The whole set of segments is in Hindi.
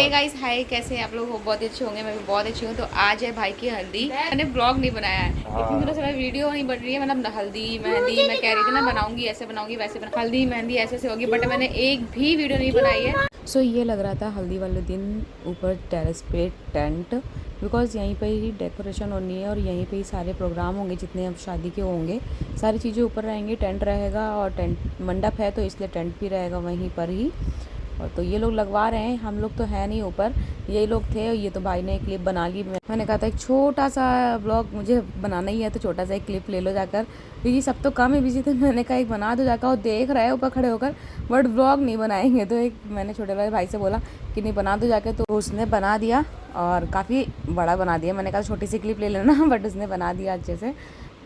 हे गाइस, हाय, कैसे हैं आप लोग? बहुत अच्छे होंगे, मैं भी बहुत अच्छी हूँ। तो आज है भाई की हल्दी। मैंने ब्लॉग नहीं बनाया है इतनी दिनों से, मेरा वीडियो नहीं बन रही है। मतलब हल्दी मेहंदी मैं कह रही थी ना, बनाऊंगी ऐसे बनाऊंगी वैसे हल्दी मेहंदी ऐसे ऐसे होगी, बट मैंने एक भी वीडियो नहीं बनाई है। सो ये लग रहा था हल्दी वाले दिन ऊपर टेरेस पे टेंट, बिकॉज़ यहीं पे ही डेकोरेशन होनी है और यहीं पे ही सारे प्रोग्राम होंगे जितने अब शादी के होंगे। सारी चीज़ें ऊपर रहेंगी, टेंट रहेगा और टेंट मंडप है तो इसलिए टेंट भी रहेगा वहीं पर ही। और तो ये लोग लगवा रहे हैं, हम लोग तो है नहीं ऊपर, यही लोग थे। और ये तो भाई ने एक क्लिप बना ली। मैंने कहा था एक छोटा सा ब्लॉग मुझे बनाना ही है, तो छोटा सा एक क्लिप ले लो जाकर, क्योंकि सब तो काम ही बिजी थे। मैंने कहा एक बना दो जाकर, और देख रहे हैं ऊपर खड़े होकर, बट ब्लॉग नहीं बनाएंगे। तो एक मैंने छोटे वाले भाई से बोला कि नहीं बना दो जाके, तो उसने बना दिया और काफ़ी बड़ा बना दिया। मैंने कहा छोटी सी क्लिप ले लेना बट उसने बना दिया अच्छे से।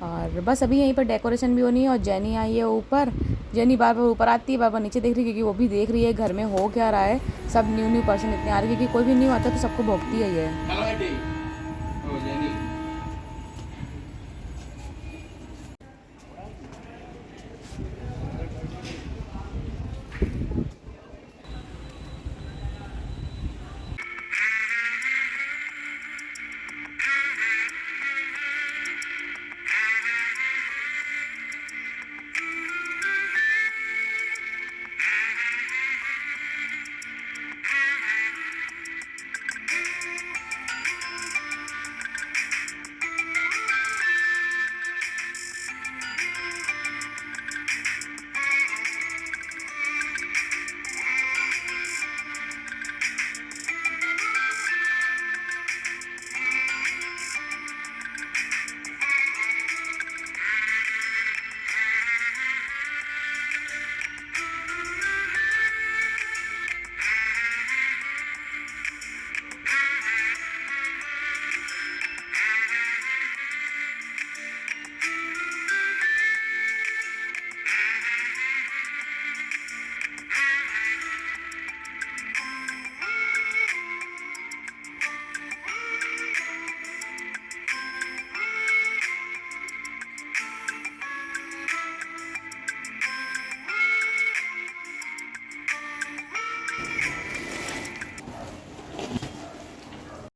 और बस अभी यहीं पर डेकोरेशन भी होनी है। और जेनी आई है ऊपर, जेनी बार बार ऊपर आती है, बार बार नीचे देख रही है, क्योंकि वो भी देख रही है घर में हो क्या रहा है। सब न्यू न्यू पर्सन इतने आ रहे हैं, क्योंकि कोई भी न्यू आता है तो सबको भोगती है ये।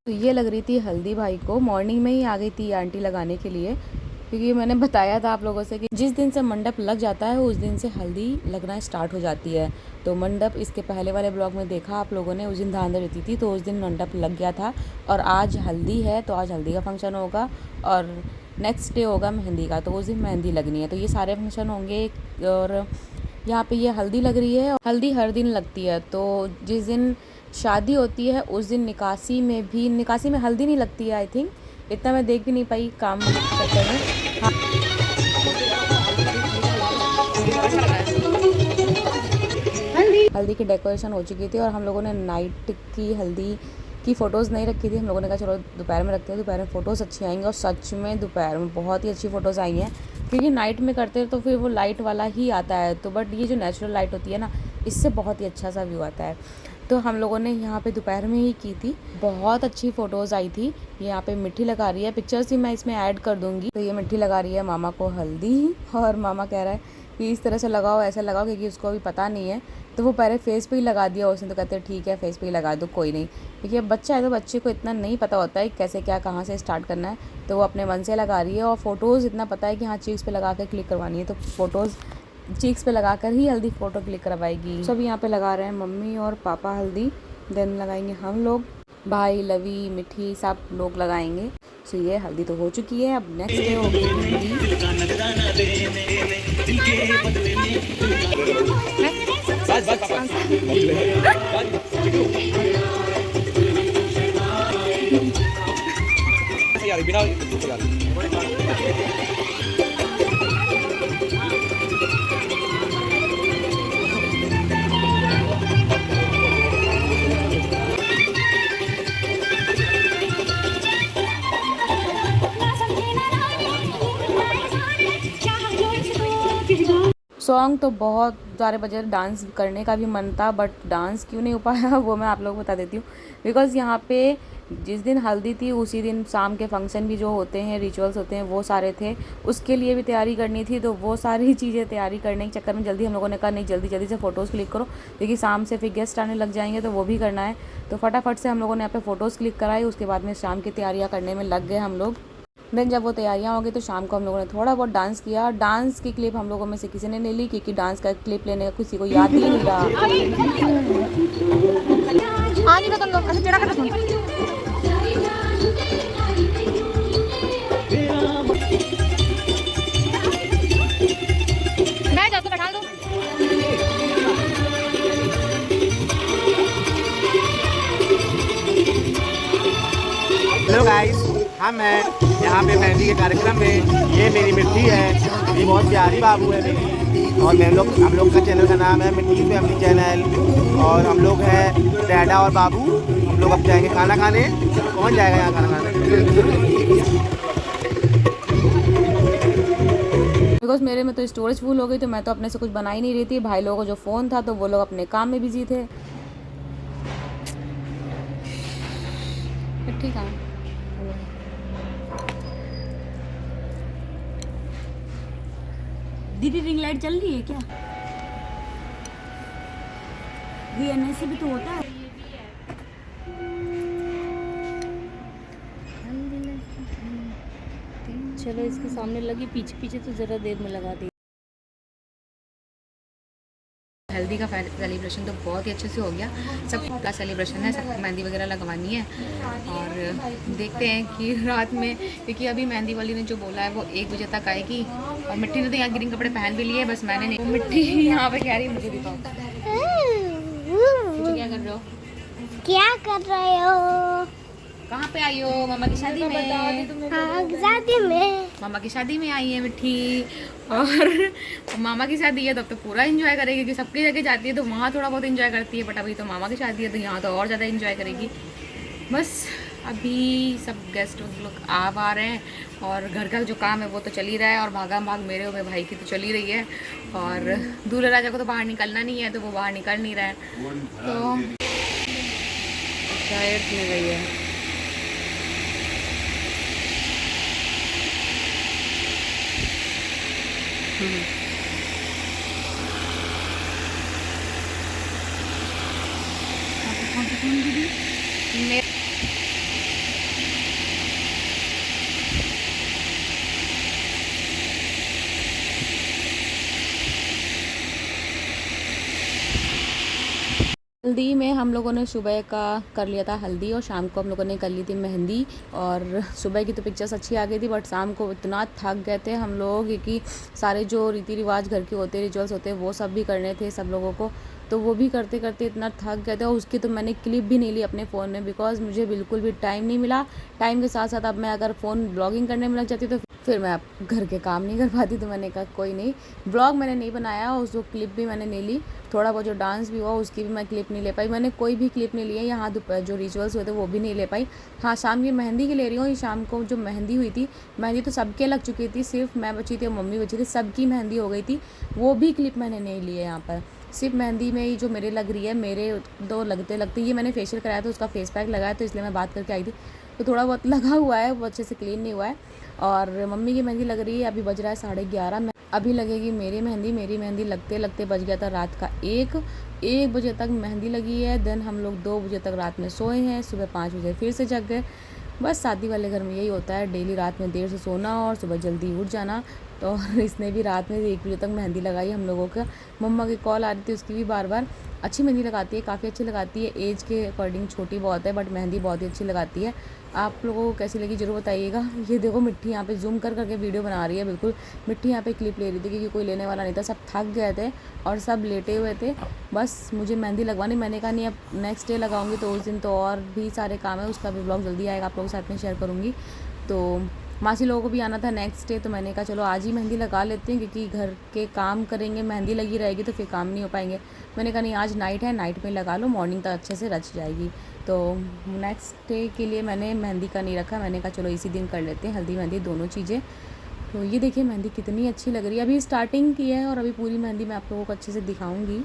तो ये लग रही थी हल्दी भाई को, मॉर्निंग में ही आ गई थी आंटी लगाने के लिए, क्योंकि मैंने बताया था आप लोगों से कि जिस दिन से मंडप लग जाता है उस दिन से हल्दी लगना स्टार्ट हो जाती है। तो मंडप इसके पहले वाले ब्लॉग में देखा आप लोगों ने, उस दिन धांधर रहती थी तो उस दिन मंडप लग गया था। और आज हल्दी है तो आज हल्दी का फंक्शन होगा, और नेक्स्ट डे होगा मेहंदी का, तो उस दिन मेहंदी लगनी है। तो ये सारे फंक्शन होंगे। और यहाँ पे ये हल्दी लग रही है, हल्दी हर दिन लगती है। तो जिस दिन शादी होती है उस दिन निकासी में हल्दी नहीं लगती है आई थिंक, इतना मैं देख भी नहीं पाई काम चक्कर में। हल्दी की डेकोरेशन हो चुकी थी और हम लोगों ने नाइट की हल्दी की फ़ोटोज़ नहीं रखी थी। हम लोगों ने कहा चलो दोपहर में रखते हैं, दोपहर में फ़ोटोज़ अच्छी आएंगी। और सच में दोपहर में बहुत ही अच्छी फ़ोटोज़ आई हैं, क्योंकि नाइट में करते हैं तो फिर वो लाइट वाला ही आता है। तो बट ये जो नेचुरल लाइट होती है ना, इससे बहुत ही अच्छा सा व्यू आता है। तो हम लोगों ने यहाँ पे दोपहर में ही की थी, बहुत अच्छी फ़ोटोज़ आई थी। ये यहाँ पे मिट्टी लगा रही है, पिक्चर्स भी मैं इसमें ऐड कर दूँगी। तो ये मिट्टी लगा रही है मामा को हल्दी, और मामा कह रहा है कि इस तरह से लगाओ, ऐसे लगाओ, क्योंकि उसको अभी पता नहीं है। तो वो पहले फेस पे ही लगा दिया उसने, तो कहते हैं ठीक है फेस पे ही लगा दो, कोई नहीं, क्योंकि अब बच्चा है तो बच्चे को इतना नहीं पता होता है कैसे क्या कहाँ से स्टार्ट करना है। तो वो अपने मन से लगा रही है। और फ़ोटोज़ इतना पता है कि हाँ चीक्स पे लगा कर क्लिक करवानी है, तो फ़ोटोज़ चीक्स पे लगा कर ही हल्दी फ़ोटो क्लिक करवाएगी। सब यहाँ पे लगा रहे हैं मम्मी और पापा हल्दी, देन लगाएंगे हम लोग, भाई लवी मिठी सब लोग लगाएंगे। सो ये हल्दी तो हो चुकी है, अब नेक्स्ट डे होगी सो सॉन्ग तो बहुत सारे बजे, डांस करने का भी मन था बट डांस क्यों नहीं हो पाया वो मैं आप लोगों को बता देती हूँ। बिकॉज़ यहाँ पे जिस दिन हल्दी थी उसी दिन शाम के फंक्शन भी जो होते हैं, रिचुअल्स होते हैं, वो सारे थे, उसके लिए भी तैयारी करनी थी। तो वो सारी चीज़ें तैयारी करने के चक्कर में जल्दी हम लोगों ने कहा नहीं जल्दी जल्दी से फ़ोटोज़ क्लिक करो, क्योंकि शाम से फिर गेस्ट आने लग जाएंगे तो वो भी करना है। तो फटाफट से हम लोगों ने यहाँ पे फ़ोटोज़ क्लिक कराई, उसके बाद में शाम की तैयारियाँ करने में लग गए हम लोग। देन जब वो तैयारियाँ हो गई तो शाम को हम लोगों ने थोड़ा बहुत डांस किया। डांस की क्लिप हम लोगों में से किसी ने नहीं ली, क्योंकि डांस का क्लिप लेने का किसी को याद ही नहीं रहा। मैं जाकर बैठा दूँ। हेलो गाइस, हम हैं यहाँ पे मेहंदी के कार्यक्रम में। ये मेरी मिट्टी है, ये बहुत प्यारी बाबू है मेरी। और हम लोग का चैनल का नाम है मिट्टी फैमिली चैनल। और हम लोग हैं डैडा और बाबू। हम लोग अब जाएंगे खाना खाने। कौन जाएगा यहाँ खाना खाने? बिकॉज मेरे में तो स्टोरेज फुल हो गई, तो मैं तो अपने से कुछ बना ही नहीं रही थी। भाई लोगों को जो फ़ोन था तो वो लोग अपने काम में बिजी थे। ठीक है, दीदी रिंग लाइट चल रही है क्या? VNS भी तो होता है। चलो इसके सामने लगी, पीछे पीछे तो ज़रा देर में लगा दी। हल्दी का सेलिब्रेशन तो बहुत ही अच्छे से हो गया। सबका सेलिब्रेशन है, सबको मेहंदी वगैरह लगवानी है। और देखते हैं कि रात में, क्योंकि अभी मेहंदी वाली ने जो बोला है वो 1 बजे तक आएगी। और मिट्टी ने तो यहाँ ग्रीन कपड़े पहन भी लिए, बस मैंने नहीं। मिट्टी यहाँ पे कह रही है मुझे दिखाओ क्या कर रहे हो, क्या कर रहे हो? कहाँ पे आई हो? मामा की शादी में। हाँ, शादी में। मामा की शादी में आई है मिट्टी। और मामा की शादी है तो अब तो पूरा एंजॉय करेगी, क्योंकि सबकी जगह जाती है तो वहाँ थोड़ा बहुत एंजॉय करती है, बट अभी तो मामा की शादी है तो यहाँ तो और ज़्यादा एंजॉय करेगी। बस अभी सब गेस्ट लोग आ रहे हैं और घर का जो काम है वो तो चल ही रहा है। और भागा भाग मेरे और मेरे भाई की तो चल ही रही है। और दूल्हा राजा को तो बाहर निकलना नहीं है तो वो बाहर निकल नहीं रहा है। तो शायद में गई है। हल्दी में हम लोगों ने सुबह का कर लिया था हल्दी, और शाम को हम लोगों ने कर ली थी मेहंदी। और सुबह की तो पिक्चर्स अच्छी आ गई थी, बट शाम को इतना थक गए थे हम लोग, क्योंकि सारे जो रीति रिवाज घर के होते, रिचुअल्स होते हैं, वो सब भी करने थे सब लोगों को। तो वो भी करते करते इतना थक गए थे। और उसकी तो मैंने क्लिप भी नहीं ली अपने फ़ोन में, बिकॉज मुझे बिल्कुल भी टाइम नहीं मिला। टाइम के साथ साथ अब मैं अगर फ़ोन ब्लॉगिंग करने में लग जाती तो फिर मैं अब घर के काम नहीं कर पाती। तो मैंने कहा कोई नहीं, ब्लॉग मैंने नहीं बनाया, उसको क्लिप भी मैंने नहीं ली। थोड़ा बहुत जो डांस भी हुआ उसकी भी मैं क्लिप नहीं ले पाई। मैंने कोई भी क्लिप नहीं ली है। यहाँ दोपहर जो रिचुअल्स हुए थे वो भी नहीं ले पाई। हाँ, शाम की मेहंदी की ले रही हूँ। ये शाम को जो मेहंदी हुई थी, मेहंदी तो सबके लग चुकी थी, सिर्फ मैं बची थी और मम्मी बची थी, सबकी मेहंदी हो गई थी। वो भी क्लिप मैंने नहीं ली है यहाँ पर। सिर्फ मेहंदी में ही जो मेरे लग रही है, मेरे तो लगते लगते ये मैंने फेशियल कराया था, उसका फेस पैक लगाया, तो इसलिए मैं बात करके आई थी। तो थोड़ा बहुत लगा हुआ है, वो अच्छे से क्लीन नहीं हुआ है। और मम्मी की मेहंदी लग रही है, अभी बज रहा है 11:30। अभी लगेगी मेरी मेहंदी लगते लगते बज गया था रात का 1 बजे तक मेहंदी लगी है। देन हम लोग 2 बजे तक रात में सोए हैं, सुबह 5 बजे फिर से जग गए। बस शादी वाले घर में यही होता है, डेली रात में देर से सोना और सुबह जल्दी उठ जाना। तो इसने भी रात में 1 बजे तक मेहंदी लगाई हम लोगों का। मम्मा की कॉल आ रही थी, उसकी भी बार बार। अच्छी मेहंदी लगाती है, काफ़ी अच्छी लगाती है। एज के अकॉर्डिंग छोटी बहुत है, बट मेहंदी बहुत ही अच्छी लगाती है। आप लोगों को कैसी लगी ज़रूर बताइएगा। ये देखो मिट्टी यहाँ पे जूम कर करके वीडियो बना रही है। बिल्कुल मिट्टी यहाँ पे क्लिप ले रही थी, क्योंकि कोई लेने वाला नहीं था, सब थक गए थे और सब लेटे हुए थे। बस मुझे मेहंदी लगवानी, मैंने कहा नहीं अब नेक्स्ट डे लगाऊंगी, तो उस दिन तो और भी सारे काम है, उसका भी ब्लॉग जल्दी आएगा, आप लोगों के साथ में शेयर करूँगी। तो मासी लोगों को भी आना था नेक्स्ट डे, तो मैंने कहा चलो आज ही मेहंदी लगा लेते हैं, क्योंकि घर के काम करेंगे, मेहंदी लगी रहेगी तो फिर काम नहीं हो पाएंगे। मैंने कहा नहीं आज नाइट है, नाइट में लगा लो, मॉर्निंग तक अच्छे से रच जाएगी। तो नेक्स्ट डे के लिए मैंने मेहंदी का नहीं रखा, मैंने कहा चलो इसी दिन कर लेते हैं, हल्दी मेहंदी दोनों चीज़ें। तो ये देखिए मेहंदी कितनी अच्छी लग रही है। अभी स्टार्टिंग की है और अभी पूरी मेहंदी मैं आप लोगों को अच्छे से दिखाऊंगी।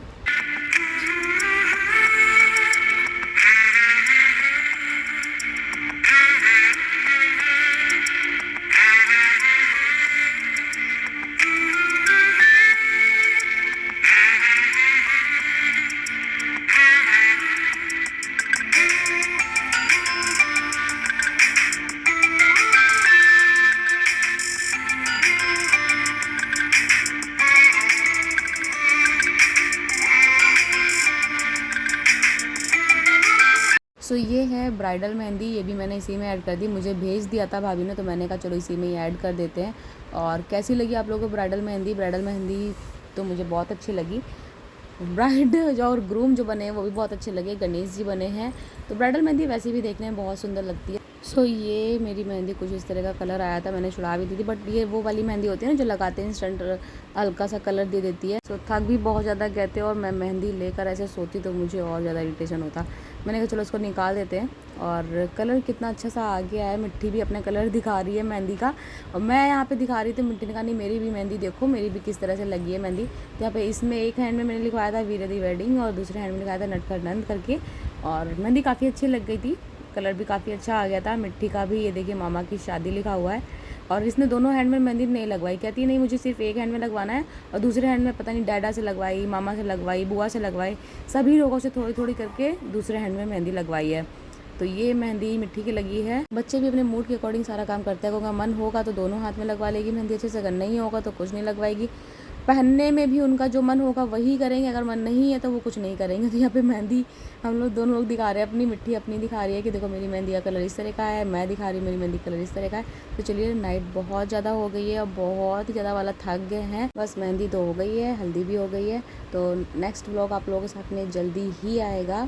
सो ये है ब्राइडल मेहंदी, ये भी मैंने इसी में ऐड कर दी। मुझे भेज दिया था भाभी ने, तो मैंने कहा चलो इसी में ही ऐड कर देते हैं। और कैसी लगी आप लोगों को ब्राइडल मेहंदी? ब्राइडल मेहंदी तो मुझे बहुत अच्छी लगी। ब्राइड जो और ग्रूम जो बने हैं वो भी बहुत अच्छे लगे, गणेश जी बने हैं। तो ब्राइडल मेहंदी वैसे भी देखने में बहुत सुंदर लगती है। सो ये मेरी मेहंदी कुछ इस तरह का कलर आया था, मैंने छुड़ा भी दी थी। बट ये वो वाली मेहंदी होती है ना जो लगाते हैं इंस्टेंट हल्का सा कलर दे देती है। सो थक भी बहुत ज़्यादा गए थे और मैं मेहंदी लेकर ऐसे सोती तो मुझे और ज़्यादा इरिटेशन होता। मैंने कहा चलो इसको निकाल देते हैं। और कलर कितना अच्छा सा आ गया है। मिट्टी भी अपना कलर दिखा रही है मेहंदी का, और मैं यहाँ पे दिखा रही थी। मिट्टी ने कहा नहीं मेरी भी मेहंदी देखो, मेरी भी किस तरह से लगी है मेहंदी। तो यहाँ पे इसमें एक हैंड में मैंने लिखवाया था वीर दी वेडिंग और दूसरे हैंड में लिखाया था नटखट नंद करके। और मेहंदी काफ़ी अच्छी लग गई थी, कलर भी काफ़ी अच्छा आ गया था। मिट्टी का भी ये देखिए मामा की शादी लिखा हुआ है। और इसने दोनों हैंड में मेहंदी नहीं लगवाई, कहती नहीं मुझे सिर्फ एक हैंड में लगवाना है, और दूसरे हैंड में पता नहीं डैडा से लगवाई, मामा से लगवाई, बुआ से लगवाई, सभी लोगों से थोड़ी थोड़ी करके दूसरे हैंड में मेहंदी लगवाई है। तो ये मेहंदी मिट्टी की लगी है। बच्चे भी अपने मूड के अकॉर्डिंग सारा काम करते हैं। अगर मन होगा तो दोनों हाथ में लगवा लेगी मेहंदी अच्छे से, अगर नहीं होगा तो कुछ नहीं लगवाएगी। पहनने में भी उनका जो मन होगा वही करेंगे, अगर मन नहीं है तो वो कुछ नहीं करेंगे। तो यहाँ पे मेहंदी हम लोग दोनों लोग दिखा रहे हैं, अपनी मिट्टी अपनी दिखा रही है कि देखो मेरी मेहंदी का कलर इस तरह का है, मैं दिखा रही हूँ मेरी मेहंदी कलर इस तरह का है। तो चलिए नाइट बहुत ज़्यादा हो गई है और बहुत ही ज़्यादा वाला थक गए हैं। बस मेहंदी तो हो गई है, हल्दी भी हो गई है। तो नेक्स्ट व्लॉग आप लोगों के साथ में जल्दी ही आएगा।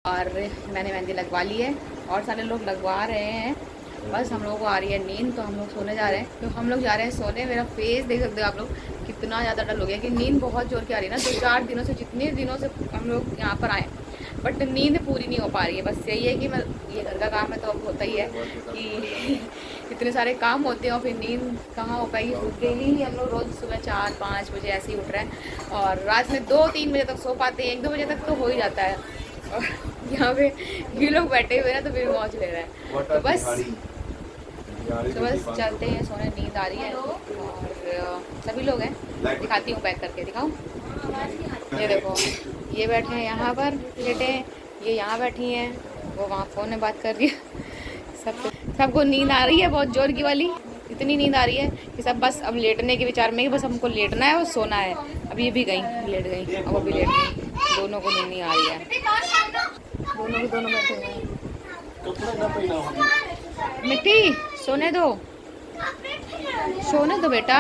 और मैंने मेहंदी लगवा ली है और सारे लोग लगवा रहे हैं। बस हम लोगों को आ रही है नींद, तो हम लोग सोने जा रहे हैं। तो हम लोग जा रहे हैं सोने। मेरा फेस देख सकते हो आप लोग कितना ज़्यादा डल हो गया कि नींद बहुत जोर की आ रही है ना। 2-4 दिनों से, जितने दिनों से हम लोग यहाँ पर आए, बट नींद पूरी नहीं हो पा रही है। बस यही है कि मैं, ये घर का काम है तो अब होता ही है कि इतने सारे काम होते हैं और फिर नींद कहाँ हो पाएगी। डेली ही हम लोग रोज़ सुबह 4-5 बजे ऐसे ही उठ रहे हैं और रात में 2-3 बजे तक सो पाते हैं। 1-2 बजे तक तो हो ही जाता है। और यहाँ पे ये लोग बैठे हुए हैं तो फिर मौज ले रहे हैं। तो बस चलते हैं सोने, नींद आ रही है। और सभी लोग हैं, दिखाती हूँ पैक करके दिखाऊँ। ये देखो ये बैठे हैं यहाँ पर लेटे हैं, ये यहाँ बैठी हैं, वो वहाँ फ़ोन में बात कर रही है। सबको नींद आ रही है बहुत जोर की वाली। इतनी नींद आ रही है कि सब बस अब लेटने के विचार में, बस हमको लेटना है और सोना है। अब ये भी गई लेट गई, अब वो भी लेट गई। दोनों को नींद नहीं आ रही है, दोनों बैठे हुए हैं। मिट्टी सोने दो बेटा।